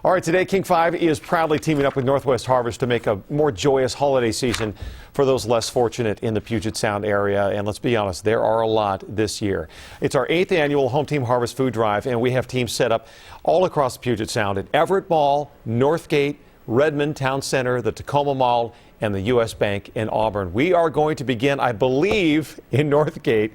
All right, today King 5 is proudly teaming up with Northwest Harvest to make a more joyous holiday season for those less fortunate in the Puget Sound area. And let's be honest, there are a lot this year. It's our 8th annual Home Team Harvest Food Drive, and we have teams set up all across the Puget Sound at Everett Mall, Northgate, Redmond Town Center, the Tacoma Mall, and the U.S. Bank in Auburn. We are going to begin, I believe, in Northgate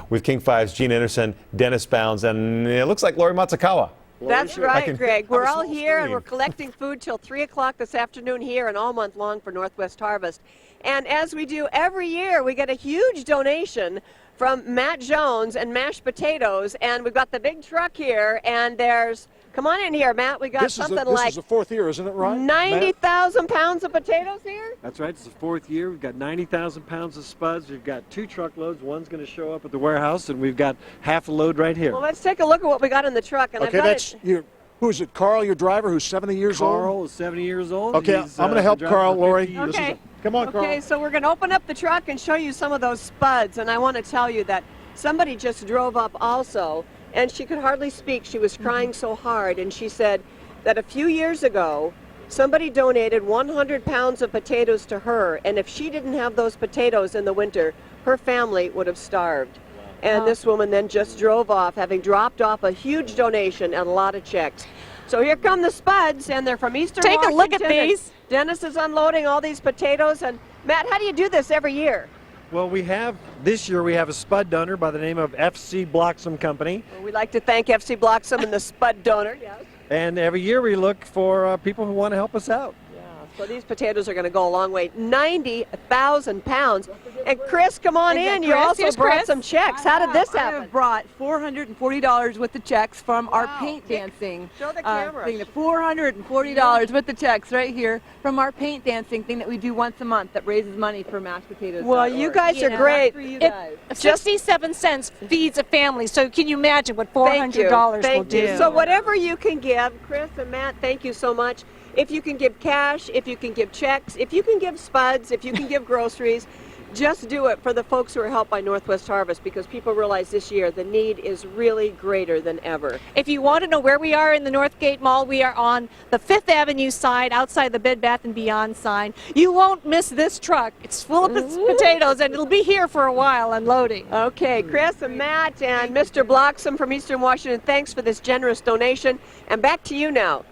with King 5's Gene Anderson, Dennis Bounds, and it looks like Lori Matsukawa. That's right, Greg. We're all here and we're collecting food till 3 o'clock this afternoon here and all month long for Northwest Harvest. And as we do every year, we get a huge donation from Matt Jones and mashed potatoes. And we've got the big truck here, and there's, come on in here, Matt. We got this something is like this is the 4th year, isn't it, right? 90,000 pounds of potatoes here? That's right. It's the 4th year. We've got 90,000 pounds of SPUDS. We've got 2 truckloads. One's going to show up at the warehouse, and we've got half a load right here. Well, let's take a look at what we got in the truck. And Okay, that's you. Who is it? Carl, your driver, who's 70 years old? Carl is 70 years old. Okay, I'm going to help Carl, Lori. Okay. Come on, Carl. Okay, so we're going to open up the truck and show you some of those SPUDS. And I want to tell you that somebody just drove up also, and she could hardly speak. She was crying so hard, and she said that a few years ago, somebody donated 100 pounds of potatoes to her, and if she didn't have those potatoes in the winter, her family would have starved. And this woman then just drove off, having dropped off a huge donation and a lot of checks. So here come the SPUDS, and they're from Eastern Washington. Take a look at these. Dennis is unloading all these potatoes. And Matt, how do you do this every year? Well, this year we have a SPUD donor by the name of FC Bloxam Company. Well, we'd like to thank FC Bloxam and the SPUD donor, yes. And every year we look for people who want to help us out. So these potatoes are going to go a long way. 90,000 pounds. And Chris, come on in. You also brought some checks. How did this happen? I have brought $440 worth of checks from our paint dancing. Show the camera. Thing. $440 worth of checks right here from our paint dancing thing that we do once a month that raises money for mashed potatoes. Well, you guys are great. 67 cents feeds a family, so can you imagine what $400 will do? So whatever you can give, Chris and Matt, thank you so much. If you can give cash, if you can give checks, if you can give SPUDS, if you can give groceries, just do it for the folks who are helped by Northwest Harvest, because people realize this year the need is really greater than ever. If you want to know where we are in the Northgate Mall, we are on the 5th Avenue side, outside the Bed Bath & Beyond sign. You won't miss this truck. It's full of potatoes, and it'll be here for a while unloading. Okay, Chris and Matt and Mr. Bloxam from Eastern Washington, thanks for this generous donation. And back to you now.